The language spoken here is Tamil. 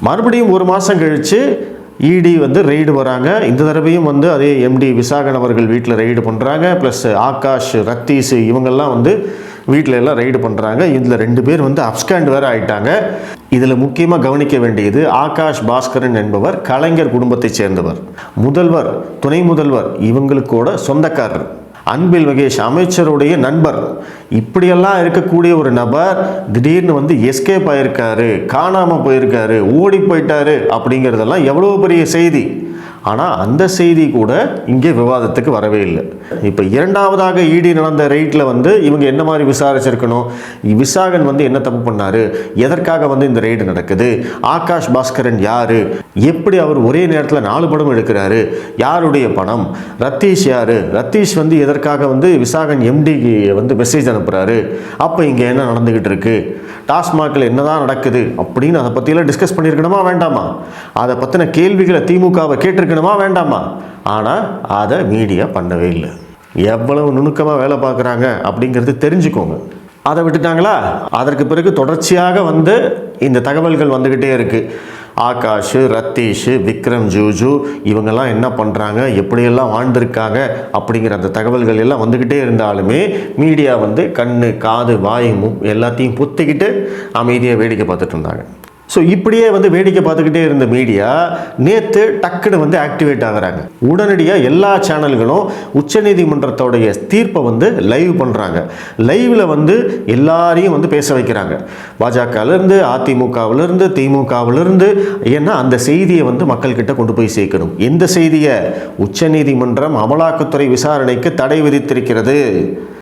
மறுபடியும் ஒரு மாதம் கழித்து இடி வந்து ரெய்டு வராங்க. இந்த தடவையும் வந்து அதே எம்டி விசாகன் அவர்கள் வீட்டில் ரெய்டு பண்ணுறாங்க. ப்ளஸ் ஆகாஷ், ரத்தீஷ் இவங்கெல்லாம் வந்து வீட்டில் எல்லாம் ரெய்டு பண்ணுறாங்க. இதில் 2 பேர் வந்து அப்ஸ்காண்ட் வேறு ஆகிட்டாங்க. இதில் முக்கியமாக கவனிக்க வேண்டியது, ஆகாஷ் பாஸ்கரன் என்பவர் கலைஞர் குடும்பத்தைச் சேர்ந்தவர். முதல்வர், துணை முதல்வர் இவங்களுக்கூட சொந்தக்காரர். அன்பில் மகேஷ் அமைச்சருடைய நண்பர். இப்படியெல்லாம் இருக்கக்கூடிய ஒரு நபர் திடீர்னு வந்து எஸ்கேப் ஆயிருக்காரு, காணாமல் போயிருக்காரு, ஓடி போயிட்டாரு அப்படிங்கிறதெல்லாம் எவ்வளோ பெரிய செய்தி. ஆனால் அந்த செய்தி கூட இங்கே விவாதத்துக்கு வரவே இல்லை. இப்போ இரண்டாவதாக இடி நடந்த ரெய்டில் வந்து இவங்க என்ன மாதிரி விசாரிச்சிருக்கணும், விசாகன் வந்து என்ன தப்பு பண்ணார், எதற்காக வந்து இந்த ரெய்டு நடக்குது, ஆகாஷ் பாஸ்கரன் யார், எப்படி அவர் ஒரே நேரத்தில் 4 படம் எடுக்கிறாரு, யாருடைய பணம், ரத்தீஷ் யார், ரத்தீஷ் வந்து எதற்காக வந்து விசாகன் எம்டிக்கு வந்து மெசேஜ் அனுப்புகிறாரு, அப்போ இங்கே என்ன நடந்துக்கிட்டு இருக்கு, டாஸ்மாகில் என்னதான் நடக்குது அப்படின்னு அதை பற்றியெல்லாம் டிஸ்கஸ் பண்ணியிருக்கணுமா வேண்டாமா, அதை பற்றின கேள்விகளை திமுகவை கேட்டிருக்கணுமா வேண்டாமா. ஆனால் அதை மீடியா பண்ணவே இல்லை. எவ்வளவு நுணுக்கமாக வேலை பார்க்குறாங்க அப்படிங்கிறது தெரிஞ்சுக்கோங்க. அதை விட்டுட்டாங்களா? அதற்கு பிறகு தொடர்ச்சியாக வந்து இந்த தகவல்கள் வந்துக்கிட்டே இருக்குது. ஆகாஷ், ரத்தீஷ், விக்ரம் ஜூஜு இவங்கெல்லாம் என்ன பண்ணுறாங்க, எப்படியெல்லாம் வாழ்ந்திருக்காங்க அப்படிங்கிற அந்த தகவல்கள் எல்லாம் வந்துக்கிட்டே இருந்தாலுமே மீடியா வந்து கண்ணு, காது, வாய் எல்லாத்தையும் புத்திக்கிட்டு அமைதியாக வேடிக்கை பார்த்துட்டு இருந்தாங்க. ஸோ இப்படியே வந்து வேடிக்கை பார்த்துக்கிட்டே இருந்த மீடியா நேற்று டக்குன்னு வந்து ஆக்டிவேட் ஆகுறாங்க. உடனடியாக எல்லா சேனல்களும் உச்சநீதிமன்றத்தோடைய தீர்ப்பை வந்து லைவ் பண்ணுறாங்க. லைவில் வந்து எல்லாரையும் வந்து பேச வைக்கிறாங்க. பாஜகவிலேருந்து, அதிமுகவிலேருந்து, திமுகவிலேருந்து. ஏன்னா அந்த செய்தியை வந்து மக்கள்கிட்ட கொண்டு போய் சேர்க்கணும். எந்த செய்தியை? உச்சநீதிமன்றம் அமலாக்கத்துறை விசாரணைக்கு தடை விதித்திருக்கிறது.